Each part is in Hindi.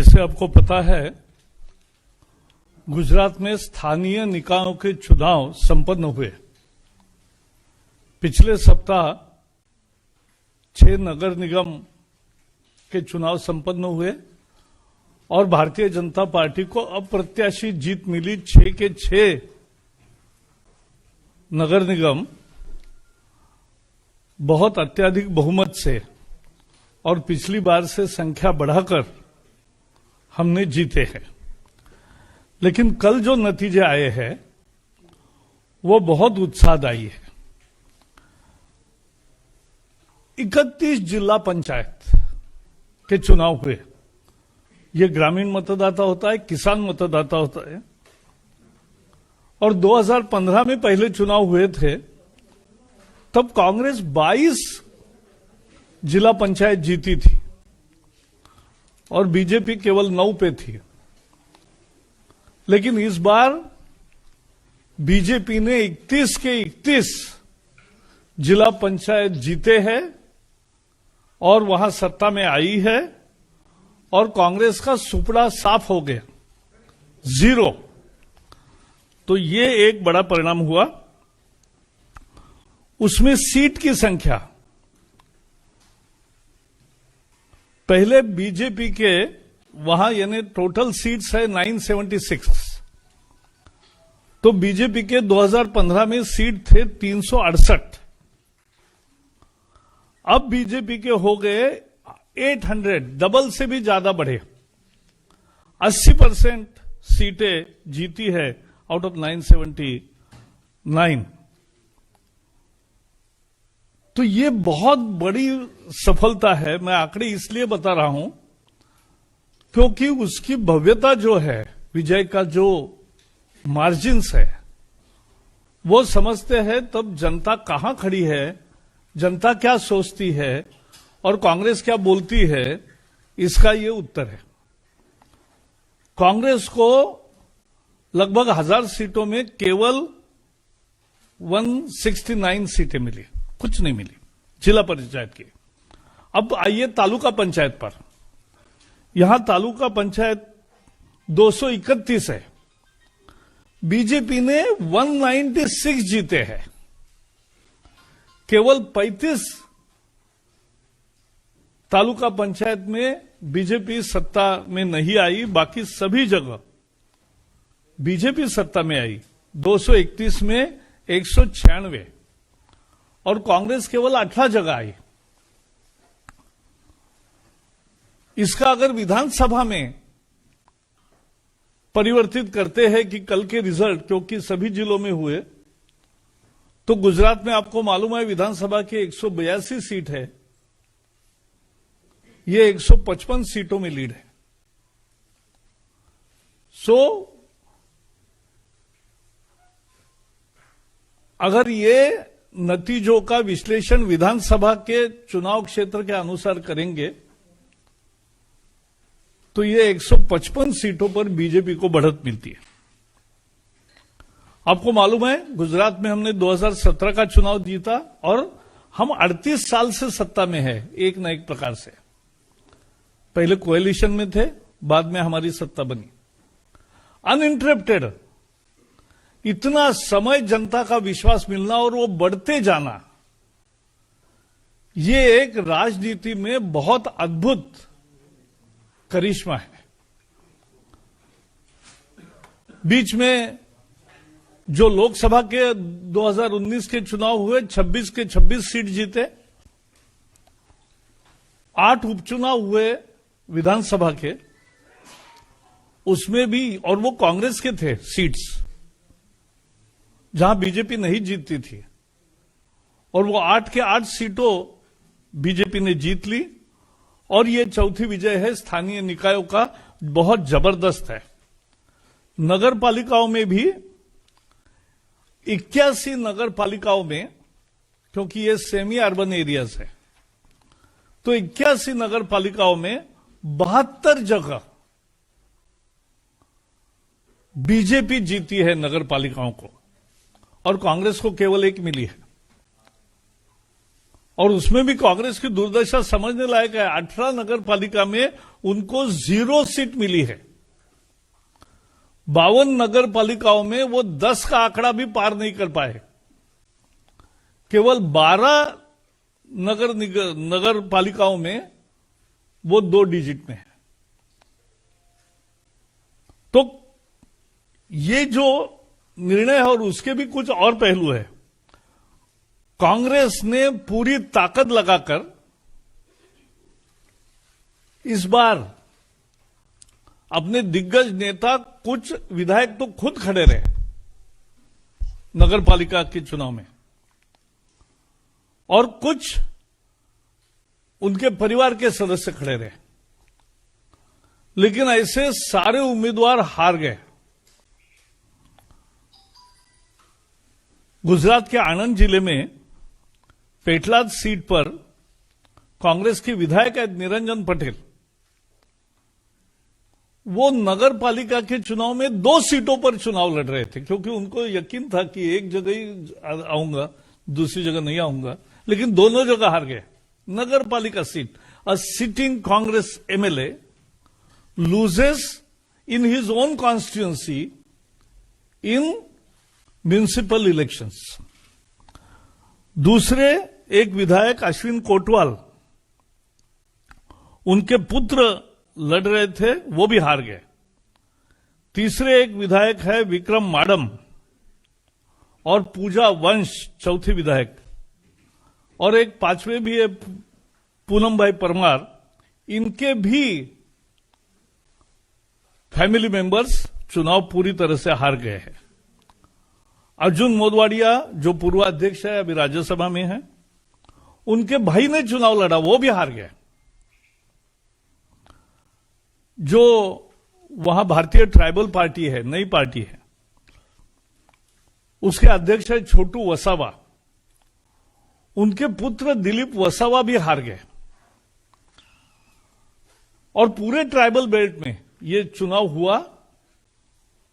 जैसे आपको पता है, गुजरात में स्थानीय निकायों के चुनाव संपन्न हुए। पिछले सप्ताह 6 नगर निगम के चुनाव संपन्न हुए और भारतीय जनता पार्टी को अप्रत्याशित जीत मिली। 6 के 6 नगर निगम बहुत अत्यधिक बहुमत से और पिछली बार से संख्या बढ़ाकर हमने जीते हैं। लेकिन कल जो नतीजे आए हैं वो बहुत उत्साहदायी है। 31 जिला पंचायत के चुनाव हुए। ये ग्रामीण मतदाता होता है, किसान मतदाता होता है। और 2015 में पहले चुनाव हुए थे, तब कांग्रेस 22 जिला पंचायत जीती थी और बीजेपी केवल 9 पे थी। लेकिन इस बार बीजेपी ने 31 के 31 जिला पंचायत जीते हैं और वहां सत्ता में आई है और कांग्रेस का सुपड़ा साफ हो गया, 0। तो ये एक बड़ा परिणाम हुआ। उसमें सीट की संख्या, पहले बीजेपी के वहां यानी टोटल सीट्स है 976, तो बीजेपी के 2015 में सीट थे 368। अब बीजेपी के हो गए 800, डबल से भी ज्यादा बढ़े। 80% सीटें जीती है आउट ऑफ 979। तो ये बहुत बड़ी सफलता है। मैं आंकड़े इसलिए बता रहा हूं क्योंकि उसकी भव्यता जो है, विजय का जो मार्जिन्स है, वो समझते हैं तब जनता कहां खड़ी है, जनता क्या सोचती है और कांग्रेस क्या बोलती है, इसका ये उत्तर है। कांग्रेस को लगभग 1000 सीटों में केवल 169 सीटें मिली, कुछ नहीं मिली जिला पंचायत की। अब आइए तालुका पंचायत पर। यहां तालुका पंचायत 231 है, बीजेपी ने 196 जीते हैं। केवल 35 तालुका पंचायत में बीजेपी सत्ता में नहीं आई, बाकी सभी जगह बीजेपी सत्ता में आई। 231 में 196 और कांग्रेस केवल 18 जगह आई। इसका अगर विधानसभा में परिवर्तित करते हैं कि कल के रिजल्ट, क्योंकि सभी जिलों में हुए, तो गुजरात में आपको मालूम है विधानसभा के 182 सीट है, ये 155 सीटों में लीड है। अगर ये नतीजों का विश्लेषण विधानसभा के चुनाव क्षेत्र के अनुसार करेंगे तो ये 155 सीटों पर बीजेपी को बढ़त मिलती है। आपको मालूम है गुजरात में हमने 2017 का चुनाव जीता और हम 38 साल से सत्ता में है, एक न एक प्रकार से। पहले कोएलिशन में थे, बाद में हमारी सत्ता बनी अनइंटरप्टेड। इतना समय जनता का विश्वास मिलना और वो बढ़ते जाना, ये एक राजनीति में बहुत अद्भुत करिश्मा है। बीच में जो लोकसभा के 2019 के चुनाव हुए, 26 के 26 सीट जीते, 8 उपचुनाव हुए विधानसभा के, उसमें भी, और वो कांग्रेस के थे सीट्स जहां बीजेपी नहीं जीतती थी, और वो 8 के 8 सीटों बीजेपी ने जीत ली। और ये चौथी विजय है स्थानीय निकायों का, बहुत जबरदस्त है। नगर पालिकाओं में भी 81 नगर पालिकाओं में, क्योंकि ये सेमी अर्बन एरियाज है, तो 81 नगर पालिकाओं में 72 जगह बीजेपी जीती है नगर पालिकाओं को, और कांग्रेस को केवल 1 मिली है। और उसमें भी कांग्रेस की दुर्दशा समझने लायक है। 18 नगर पालिका में उनको 0 सीट मिली है। 52 नगर पालिकाओं में वो 10 का आंकड़ा भी पार नहीं कर पाए। केवल 12 नगर पालिकाओं में वो 2 डिजिट में है। तो ये जो निर्णय है और उसके भी कुछ और पहलू है। कांग्रेस ने पूरी ताकत लगाकर इस बार अपने दिग्गज नेता, कुछ विधायक तो खुद खड़े रहे नगर पालिका के चुनाव में, और कुछ उनके परिवार के सदस्य खड़े रहे, लेकिन ऐसे सारे उम्मीदवार हार गए। गुजरात के आणंद जिले में पेटलाद सीट पर कांग्रेस की विधायक है निरंजन पटेल। वो नगर पालिका के चुनाव में 2 सीटों पर चुनाव लड़ रहे थे, क्योंकि उनको यकीन था कि एक जगह ही आऊंगा, दूसरी जगह नहीं आऊंगा, लेकिन दोनों जगह हार गए। नगर पालिका seat, a sitting Congress MLA loses in his own constituency in municipal elections. दूसरे एक विधायक अश्विन कोटवाल, उनके पुत्र लड़ रहे थे, वो भी हार गए। तीसरे एक विधायक है विक्रम माडम, और पूजा वंश चौथी विधायक, और एक 5वें भी है पूनम भाई परमार। इनके भी फैमिली मेंबर्स चुनाव पूरी तरह से हार गए हैं। अर्जुन मोदवाडिया जो पूर्व अध्यक्ष है, अभी राज्यसभा में है, उनके भाई ने चुनाव लड़ा, वो भी हार गए। जो वहां भारतीय ट्राइबल पार्टी है, नई पार्टी है, उसके अध्यक्ष है छोटू वसावा, उनके पुत्र दिलीप वसावा भी हार गए। और पूरे ट्राइबल बेल्ट में ये चुनाव हुआ,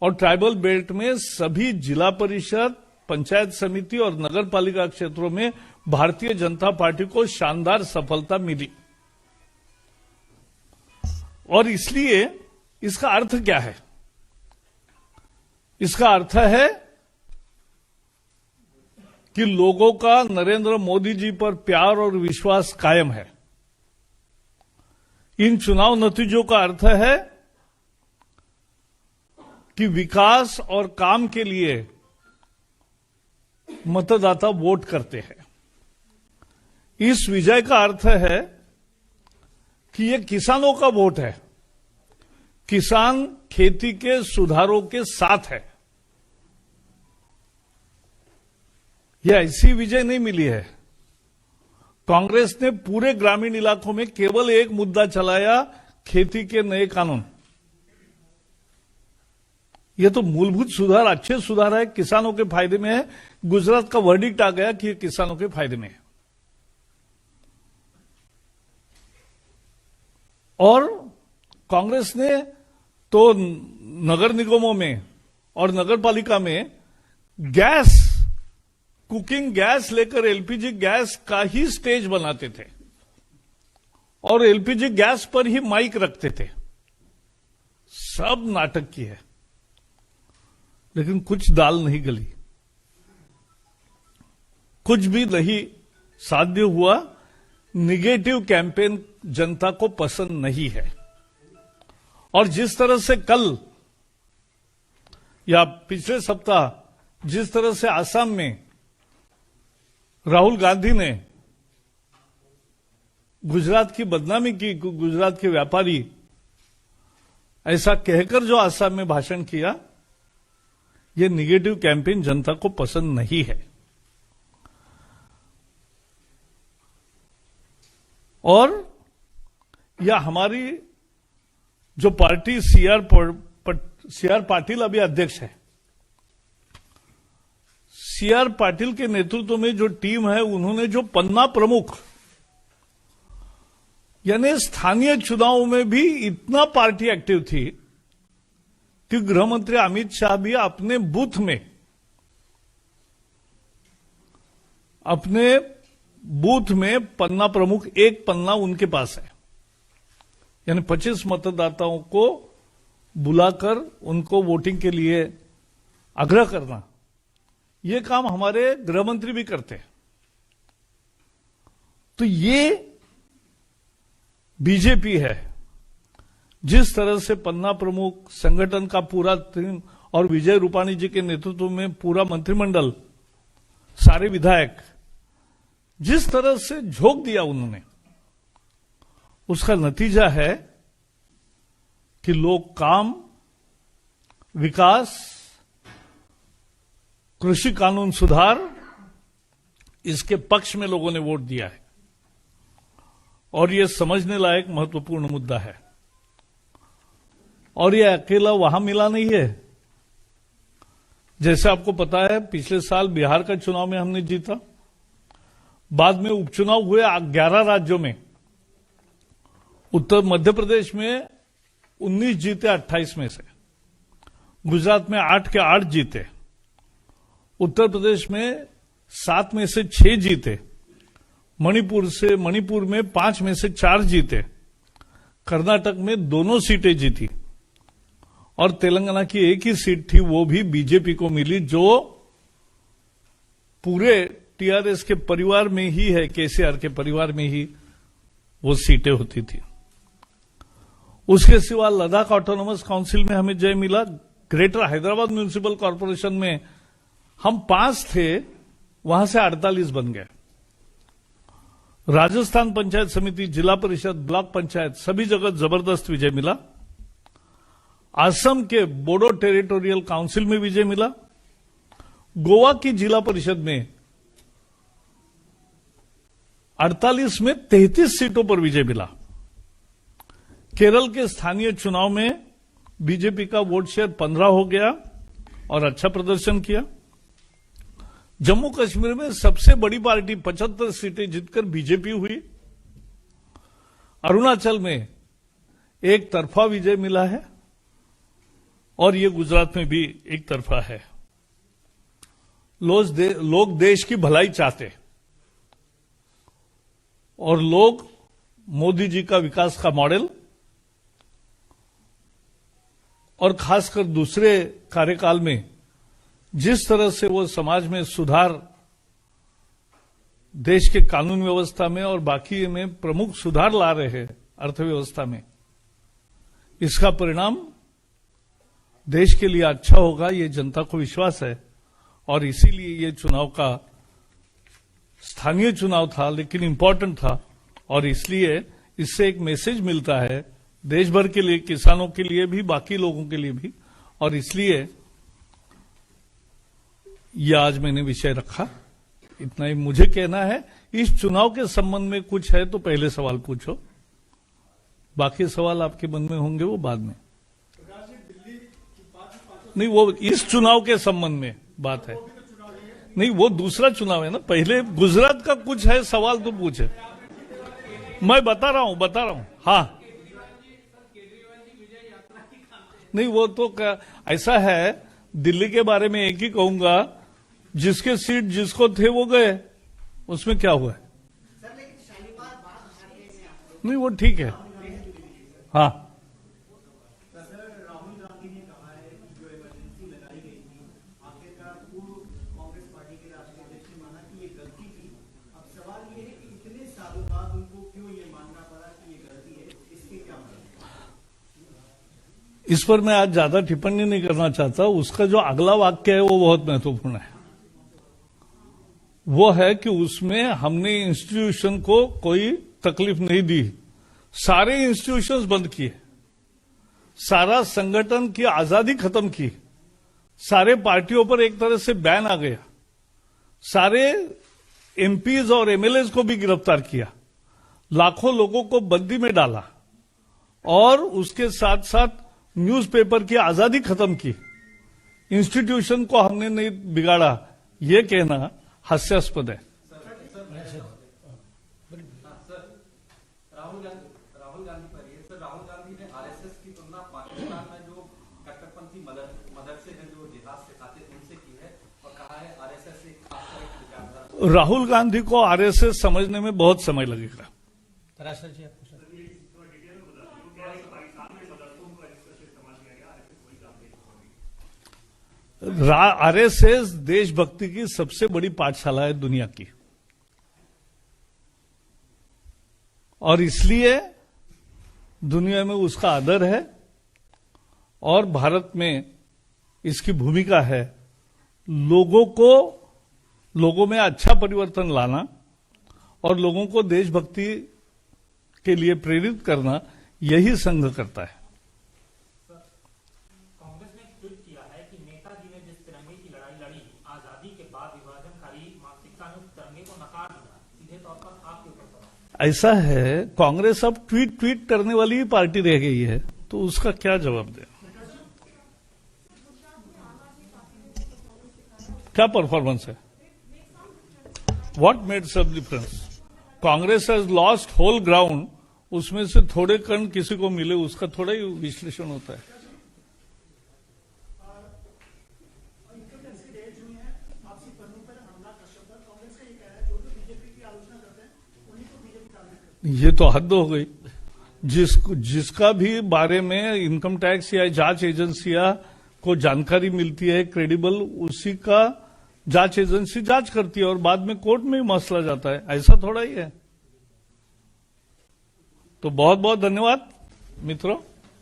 और ट्राइबल बेल्ट में सभी जिला परिषद, पंचायत समिति और नगर पालिका क्षेत्रों में भारतीय जनता पार्टी को शानदार सफलता मिली। और इसलिए इसका अर्थ क्या है? इसका अर्थ है कि लोगों का नरेंद्र मोदी जी पर प्यार और विश्वास कायम है। इन चुनाव नतीजों का अर्थ है कि विकास और काम के लिए मतदाता वोट करते हैं। इस विजय का अर्थ है कि ये किसानों का वोट है। किसान खेती के सुधारों के साथ है। यह ऐसी विजय नहीं मिली है। कांग्रेस ने पूरे ग्रामीण इलाकों में केवल एक मुद्दा चलाया, खेती के नए कानून। यह तो मूलभूत सुधार, अच्छे सुधार है, किसानों के फायदे में है। गुजरात का वर्डिक्ट आ गया कि यह किसानों के फायदे में है। और कांग्रेस ने तो नगर निगमों में और नगर पालिका में गैस, कुकिंग गैस लेकर एलपीजी गैस का ही स्टेज बनाते थे, और एलपीजी गैस पर ही माइक रखते थे। सब नाटक की है, लेकिन कुछ दाल नहीं गली, कुछ भी नहीं साध्य हुआ। निगेटिव कैंपेन जनता को पसंद नहीं है। और जिस तरह से कल या पिछले सप्ताह जिस तरह से आसाम में राहुल गांधी ने गुजरात की बदनामी की, गुजरात के व्यापारी, ऐसा कहकर जो आसाम में भाषण किया, यह निगेटिव कैंपेन जनता को पसंद नहीं है। और यह हमारी जो पार्टी सीआर पाटिल अभी अध्यक्ष है, सीआर पाटिल के नेतृत्व में जो टीम है, उन्होंने जो पन्ना प्रमुख, यानी स्थानीय चुनावों में भी इतना पार्टी एक्टिव थी कि गृह मंत्री अमित शाह भी अपने बूथ में, अपने बूथ में पन्ना प्रमुख, एक पन्ना उनके पास है, यानी 25 मतदाताओं को बुलाकर उनको वोटिंग के लिए आग्रह करना, यह काम हमारे गृह मंत्री भी करते हैं। तो ये बीजेपी है। जिस तरह से पन्ना प्रमुख, संगठन का पूरा टीम और विजय रूपाणी जी के नेतृत्व में पूरा मंत्रिमंडल, सारे विधायक जिस तरह से झोंक दिया उन्होंने, उसका नतीजा है कि लोग काम, विकास, कृषि कानून सुधार, इसके पक्ष में लोगों ने वोट दिया है और यह समझने लायक महत्वपूर्ण मुद्दा है। और यह अकेला वहां मिला नहीं है। जैसे आपको पता है, पिछले साल बिहार का चुनाव में हमने जीता, बाद में उपचुनाव हुए 11 राज्यों में, उत्तर मध्य प्रदेश में 19 जीते 28 में से, गुजरात में 8 के 8 जीते, उत्तर प्रदेश में 7 में से 6 जीते, मणिपुर में 5 में से 4 जीते, कर्नाटक में दोनों सीटें जीती और तेलंगाना की एक ही सीट थी, वो भी बीजेपी को मिली, जो पूरे टीआरएस के परिवार में ही है, केसीआर के परिवार में ही वो सीटें होती थी। उसके सिवा लद्दाख ऑटोनोमस काउंसिल में हमें जय मिला। ग्रेटर हैदराबाद म्युनिसिपल कॉर्पोरेशन में हम 5 थे, वहां से 48 बन गए। राजस्थान पंचायत समिति, जिला परिषद, ब्लॉक पंचायत, सभी जगह जबरदस्त विजय मिला। असम के बोडो टेरिटोरियल काउंसिल में विजय मिला। गोवा की जिला परिषद में 48 में 33 सीटों पर विजय मिला। केरल के स्थानीय चुनाव में बीजेपी का वोट शेयर 15 हो गया और अच्छा प्रदर्शन किया। जम्मू कश्मीर में सबसे बड़ी पार्टी 75 सीटें जीतकर बीजेपी हुई। अरुणाचल में एक तरफा विजय मिला है और ये गुजरात में भी एक तरफा है। लोग देश की भलाई चाहते और लोग मोदी जी का विकास का मॉडल और खासकर दूसरे कार्यकाल में जिस तरह से वो समाज में सुधार, देश के कानून व्यवस्था में और बाकी में प्रमुख सुधार ला रहे हैं अर्थव्यवस्था में, इसका परिणाम देश के लिए अच्छा होगा, ये जनता को विश्वास है। और इसीलिए ये चुनाव का स्थानीय चुनाव था, लेकिन इंपॉर्टेंट था और इसलिए इससे एक मैसेज मिलता है देश भर के लिए, किसानों के लिए भी, बाकी लोगों के लिए भी। और इसलिए यह आज मैंने विषय रखा। इतना ही मुझे कहना है। इस चुनाव के संबंध में कुछ है तो पहले सवाल पूछो, बाकी सवाल आपके मन में होंगे वो बाद में। नहीं, वो इस चुनाव के संबंध में बात है। नहीं, वो दूसरा चुनाव है ना। पहले गुजरात का कुछ है सवाल तो पूछे। मैं बता रहा हूं। हाँ, नहीं, वो तो ऐसा है, दिल्ली के बारे में एक ही कहूंगा, जिसके सीट जिसको थे वो गए, उसमें क्या हुआ है? नहीं, वो ठीक है। हाँ, इस पर मैं आज ज्यादा टिप्पणी नहीं करना चाहता। उसका जो अगला वाक्य है वो बहुत महत्वपूर्ण है। वो है कि उसमें हमने इंस्टीट्यूशन को कोई तकलीफ नहीं दी, सारे इंस्टीट्यूशंस बंद किए, सारा संगठन की आजादी खत्म की, सारे पार्टियों पर एक तरह से बैन आ गया, सारे एमपीज और एमएलएज को भी गिरफ्तार किया, लाखों लोगों को बंदी में डाला और उसके साथ साथ न्यूज़पेपर की आजादी खत्म की। इंस्टीट्यूशन को हमने नहीं बिगाड़ा, यह कहना हास्यास्पद है। राहुल गांधी पर ये सर, राहुल गांधी ने आरएसएस की तुलना पाकिस्तान में जो कट्टरपंथी मदरसे हैं जो जिहाद सिखाते थे उनसे की है और कहा है आरएसएस एक खास तरह की विचारधारा। राहुल गांधी को आरएसएस समझने में बहुत समय लगेगा। तराशर जी आपको सर। आरएसएस देशभक्ति की सबसे बड़ी पाठशाला है दुनिया की, और इसलिए दुनिया में उसका आदर है और भारत में इसकी भूमिका है लोगों में अच्छा परिवर्तन लाना और लोगों को देशभक्ति के लिए प्रेरित करना, यही संघ करता है। कांग्रेस ने ट्वीट किया है कि नेताजी ने जिस तिरंगे की लड़ाई लड़ी, आजादी के बाद विभाजनकारी मानसिकता ने उस तिरंगे को नकार दिया। सीधे तौर पर आपके ऊपर सवाल। ऐसा है, कांग्रेस अब ट्वीट करने वाली ही पार्टी रह गई है, तो उसका क्या जवाब दे? क्या परफॉर्मेंस है? What made such difference? Congress has lost whole ground, उसमें से थोड़े कण किसी को मिले, उसका थोड़ा ही विश्लेषण होता है। ये तो हद हो गई। जिसका भी बारे में इनकम टैक्स या जांच एजेंसियां को जानकारी मिलती है क्रेडिबल, उसी का जांच एजेंसी जांच करती है और बाद में कोर्ट में ही मसला जाता है। ऐसा थोड़ा ही है। तो बहुत बहुत धन्यवाद मित्रों।